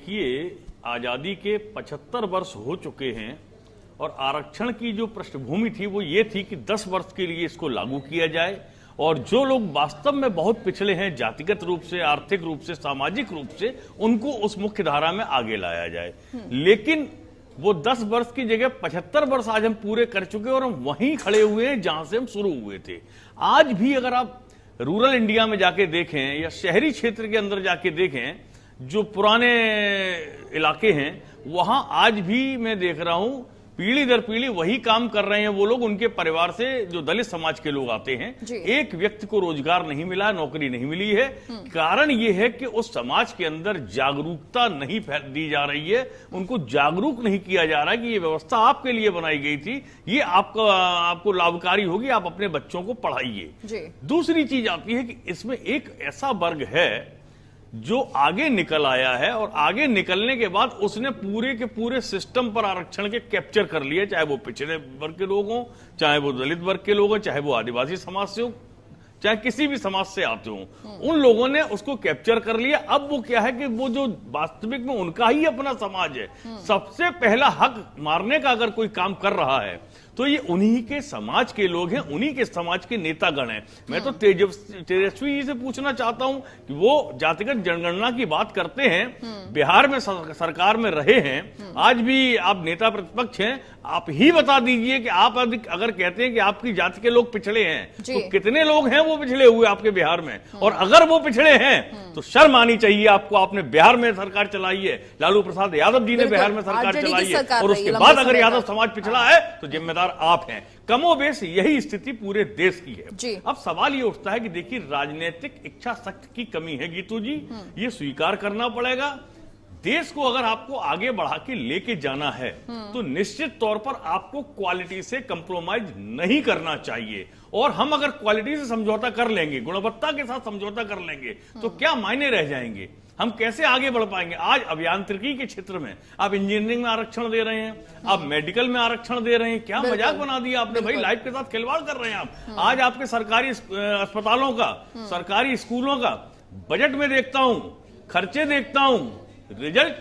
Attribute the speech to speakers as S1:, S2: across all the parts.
S1: देखिए, आजादी के 75 वर्ष हो चुके हैं और आरक्षण की जो पृष्ठभूमि थी वो ये थी कि 10 वर्ष के लिए इसको लागू किया जाए और जो लोग वास्तव में बहुत पिछड़े हैं जातिगत रूप से, आर्थिक रूप से, सामाजिक रूप से, उनको उस मुख्य धारा में आगे लाया जाए। लेकिन वो 10 वर्ष की जगह 75 वर्ष आज हम पूरे कर चुके हैं और हम वहीं खड़े हुए हैं जहां से हम शुरू हुए थे। आज भी अगर आप रूरल इंडिया में जाके देखें या शहरी क्षेत्र के अंदर जाके देखें, जो पुराने इलाके हैं वहां आज भी मैं देख रहा हूं पीढ़ी दर पीढ़ी वही काम कर रहे हैं वो लोग। उनके परिवार से जो दलित समाज के लोग आते हैं, एक व्यक्ति को रोजगार नहीं मिला, नौकरी नहीं मिली है। कारण ये है कि उस समाज के अंदर जागरूकता नहीं दी जा रही है, उनको जागरूक नहीं किया जा रहा है कि ये व्यवस्था आपके लिए बनाई गई थी, ये आपको लाभकारी होगी, आप अपने बच्चों को पढ़ाइए। दूसरी चीज आती है कि इसमें एक ऐसा वर्ग है जो आगे निकल आया है और आगे निकलने के बाद उसने पूरे के पूरे सिस्टम पर आरक्षण के कैप्चर कर लिए, चाहे वो पिछड़े वर्ग के लोग हों, चाहे वो दलित वर्ग के लोग हों, चाहे वो आदिवासी समाज से हो, चाहे किसी भी समाज से आते हों, उन लोगों ने उसको कैप्चर कर लिया। अब वो क्या है कि वो जो वास्तविक में उनका ही अपना समाज है, सबसे पहला हक मारने का अगर कोई काम कर रहा है तो ये उन्हीं के समाज के लोग हैं, उन्हीं के समाज के नेतागण हैं। मैं तो तेजस्वी जी से पूछना चाहता हूं कि वो जातिगत जनगणना की बात करते हैं, बिहार में सरकार में रहे हैं, आज भी आप नेता प्रतिपक्ष हैं, आप ही बता दीजिए कि आप अगर कहते हैं कि आपकी जाति के लोग पिछड़े हैं तो कितने लोग हैं वो पिछड़े हुए आपके बिहार में? और अगर वो पिछड़े हैं तो शर्म आनी चाहिए आपको। आपने बिहार में सरकार चलाई है, लालू प्रसाद यादव जी ने बिहार में सरकार चलाई है, और उसके बाद अगर यादव समाज पिछड़ा है तो जिम्मेदार आप हैं। कमोबेश यही स्थिति पूरे देश की है। अब सवाल ये उठता है कि देखिए, राजनीतिक इच्छा शक्ति की कमी है गीतू जी, ये स्वीकार करना पड़ेगा। देश को अगर आपको आगे बढ़ा के लेके जाना है तो निश्चित तौर पर आपको क्वालिटी से कंप्रोमाइज नहीं करना चाहिए। और हम अगर क्वालिटी से समझौता कर लेंगे, गुणवत्ता के साथ समझौता कर लेंगे तो क्या मायने रह जाएंगे? हम कैसे आगे बढ़ पाएंगे? आज अभियांत्रिकी के क्षेत्र में आप इंजीनियरिंग में आरक्षण दे रहे हैं, आप मेडिकल में आरक्षण दे रहे हैं, क्या मजाक बना दिया आपने भाई, लाइफ के साथ खिलवाड़ कर रहे हैं आप। आज आपके सरकारी अस्पतालों का, सरकारी स्कूलों का बजट में देखता हूं, खर्चे देखता हूं, रिजल्ट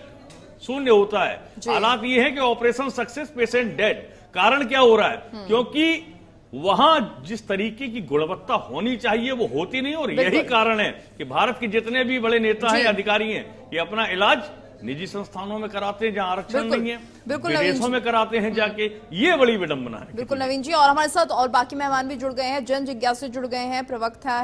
S1: शून्य होता है। हालात ये है कि ऑपरेशन सक्सेस पेशेंट डेड। कारण क्या हो रहा है? क्योंकि वहां जिस तरीके की गुणवत्ता होनी चाहिए वो होती नहीं, और यही कारण है कि भारत के जितने भी बड़े नेता हैं, अधिकारी हैं, ये अपना इलाज निजी संस्थानों में कराते हैं जहां आरक्षण नहीं है, विदेशों में कराते हैं जाके। ये बड़ी विडंबना है।
S2: बिल्कुल नवीन जी, और हमारे साथ और बाकी मेहमान भी जुड़ गए हैं, जन जिज्ञासु जुड़ गए हैं, प्रवक्ता